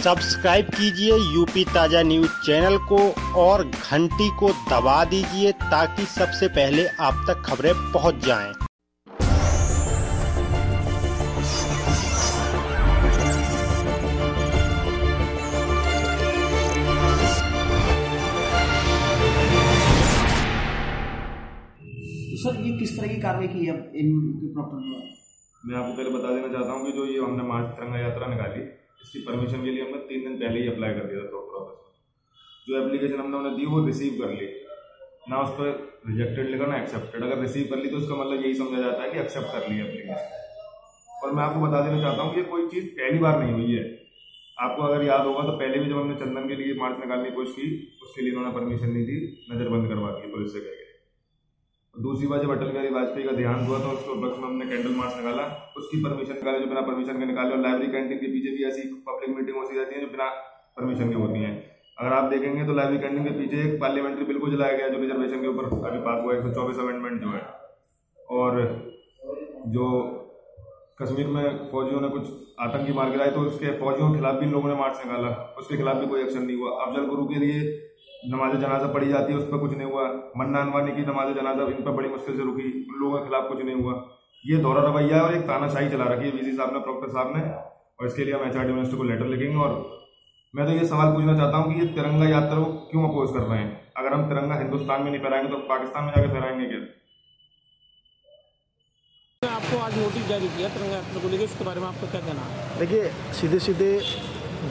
Subscribe कीजिए UP ताजा news channel को और घंटी को दबा दीजिए ताकि सबसे पहले आप तक खबरें पहुंच जाएं। तो सर ये किस तरह की कार्रवाई की है इनके प्रॉपर? मैं आपको पहले बता देना चाहता हूँ कि जो ये हमने मार्च तिरंगा यात्रा निकाली, इसकी परमिशन के लिए हमने 3 दिन पहले ही अप्लाई कर दिया था प्रॉपर ऑफिस में। जो एप्लीकेशन हमने उन्हें दी वो रिसीव कर ली, ना उस पर रिजेक्टेड लिखा ना एक्सेप्टेड। अगर रिसीव कर ली तो उसका मतलब यही समझा जाता है कि एक्सेप्ट कर ली एप्लीकेशन। और मैं आपको बता देना चाहता हूँ कि ये कोई चीज़ पहली बार नहीं हुई है। आपको अगर याद होगा तो पहले भी जब हमने चंदन के लिए मार्च निकालने की कोशिश की, उसके लिए उन्होंने परमिशन नहीं दी, नज़रबंद करवा दी पुलिस से कह के। दूसरी बार जब अटल बिहारी वाजपेयी का देहांत हुआ तो उसके उपलक्ष्य में हमने कैंडल मार्च निकाला, उसकी परमिशन निकाले जो बिना परमिशन के निकाले। और लाइब्रेरी कैंटीन के पीछे भी ऐसी पब्लिक मीटिंग होती रहती है जो बिना परमिशन की होती हैं। अगर आप देखेंगे तो लाइब्रेरी कैंटीन के पीछे एक पार्लियामेंट्री बिल को जलाया गया जो रिजर्वेशन के ऊपर अभी पास हुआ 124 अमेंडमेंट जो है। और जो कश्मीर में फौजियों ने कुछ आतंकी मार गिराए तो उसके फौजियों के खिलाफ भी लोगों ने मार्च निकाला, उसके खिलाफ भी कोई एक्शन नहीं हुआ। अफजल गुरु के लिए नमाज जनाजा पढ़ी जाती है, उस पर कुछ नहीं हुआ। मन्ना अनवानी की नमाज जनाजा इन पर बड़ी मुश्किल से रुकी, उन लोगों के खिलाफ कुछ नहीं हुआ। ये दोहरा रवैया है और एक तानाशाही चला रखी है वीसी साहब ने, प्रोक्टर साहब ने। और इसके लिए हम एचआरडी मिनिस्टर को लेटर लिखेंगे। और मैं तो ये सवाल पूछना चाहता हूँ कि ये तिरंगा यात्रा को क्यों अपोज कर रहे हैं? अगर हम तिरंगा हिंदुस्तान में नहीं फहराएंगे तो पाकिस्तान में जाकर फहराएंगे क्या? आपको आज नोटिस जारी किया तिरंगा यात्रा को लेकर, इसके बारे में आपको क्या कहना है? देखिए, सीधे सीधे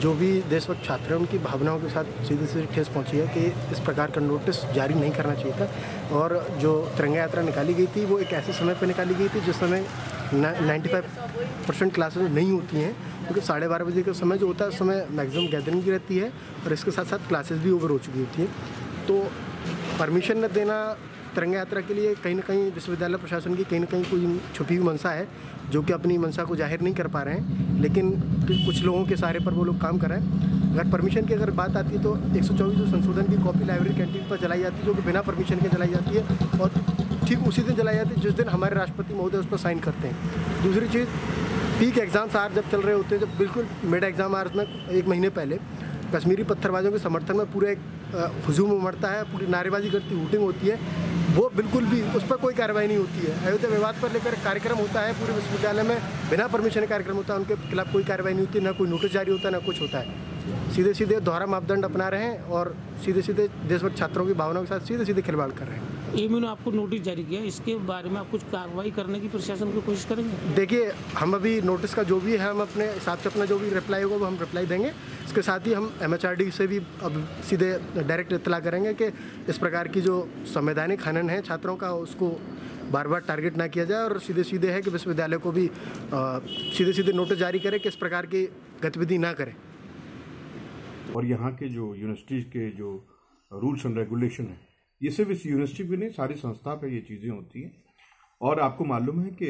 जो भी देशभक्त छात्र हैं उनकी भावनाओं के साथ सीधे सीधे ठेस पहुंची है कि इस प्रकार का नोटिस जारी नहीं करना चाहिए था। और जो तिरंगा यात्रा निकाली गई थी वो एक ऐसे समय पर निकाली गई थी जिस समय 95% क्लासेस नहीं होती हैं, क्योंकि 12:30 बजे का समय जो होता है उस समय मैक्सिमम गैदरिंग भी रहती है और इसके साथ साथ क्लासेस भी ओवर हो चुकी होती हैं। तो परमिशन न देना तिरंगा यात्रा के लिए कहीं ना कहीं विश्वविद्यालय प्रशासन की कहीं ना कहीं कोई छुपी हुई मंशा है जो कि अपनी मंशा को जाहिर नहीं कर पा रहे हैं, लेकिन कुछ लोगों के सहारे पर वो लोग काम कर रहे हैं। अगर परमिशन की अगर बात आती है तो 124 संशोधन की कॉपी लाइब्रेरी कैंटीन पर जलाई जाती है, जो कि बिना परमिशन के जलाई जाती है और ठीक उसी दिन जलाई जाती है जिस दिन हमारे राष्ट्रपति महोदय उस पर साइन करते हैं। दूसरी चीज़, पीक एग्जाम्स आर जब चल रहे होते हैं, जब बिल्कुल मिड एग्जाम आर्स में 1 महीने पहले कश्मीरी पत्थरबाजों के समर्थन में पूरा एक हुजूम उमड़ता है, पूरी नारेबाजी करती हूटिंग होती है, वो बिल्कुल भी उस पर कोई कार्रवाई नहीं होती है। अयोध्या विवाद पर लेकर कार्यक्रम होता है पूरे विश्वविद्यालय में, बिना परमिशन कार्यक्रम होता है, उनके खिलाफ कोई कार्रवाई नहीं होती, ना कोई नोटिस जारी होता है, ना कुछ होता है। सीधे सीधे दोहरा मापदंड अपना रहे हैं और सीधे सीधे देशभक्त छात्रों की भावनाओं के साथ सीधे सीधे खिलवाड़ कर रहे हैं। एएमयू ने आपको नोटिस जारी किया, इसके बारे में आप कुछ कार्रवाई करने की प्रशासन की कोशिश करेंगे? देखिए, हम अभी नोटिस का जो भी है हम अपने हिसाब से अपना जो भी रिप्लाई होगा वो हम रिप्लाई देंगे। इसके साथ ही हम एमएचआरडी से भी अब सीधे डायरेक्ट इत्तला करेंगे कि इस प्रकार की जो संवैधानिक हनन है छात्रों का उसको बार बार टारगेट ना किया जाए और सीधे सीधे है कि विश्वविद्यालय को भी सीधे सीधे नोटिस जारी करें कि इस प्रकार की गतिविधि ना करें। और यहाँ के जो यूनिवर्सिटी के जो रूल्स एंड रेगुलेशन है, ये सिर्फ इस यूनिवर्सिटी पे नहीं सारी संस्था पे ये चीज़ें होती हैं। और आपको मालूम है कि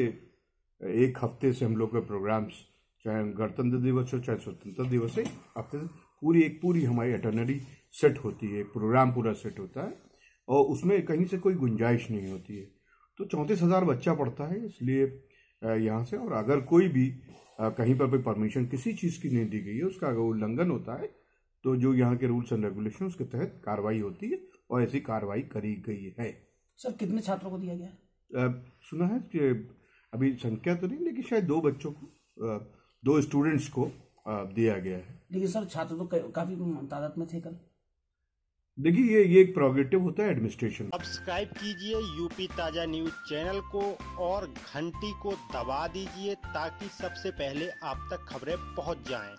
1 हफ्ते से हम लोग के प्रोग्राम्स, चाहे गणतंत्र दिवस हो चाहे स्वतंत्रता दिवस है, हफ्ते से पूरी हमारी अटर्नरी सेट होती है, प्रोग्राम पूरा सेट होता है और उसमें कहीं से कोई गुंजाइश नहीं होती है। तो 34,000 बच्चा पढ़ता है, इसलिए यहाँ से। और अगर कोई भी कहीं पर कोई परमिशन किसी चीज़ की नहीं दी गई है, उसका अगर उल्लंघन होता है तो जो यहाँ के रूल्स एंड रेगुलेशन के तहत कार्रवाई होती है और ऐसी कार्रवाई करी गई है। सर कितने छात्रों को दिया गया? सुना है कि अभी संख्या तो नहीं, लेकिन शायद 2 बच्चों को, 2 स्टूडेंट्स को दिया गया है। लेकिन सर छात्र तो काफी तादाद में थे कल। देखिए, ये एक प्रोग्रेटिव होता है एडमिनिस्ट्रेशन। सब्सक्राइब कीजिए यूपी ताजा न्यूज चैनल को और घंटी को दबा दीजिए ताकि सबसे पहले आप तक खबरें पहुंच जाएं।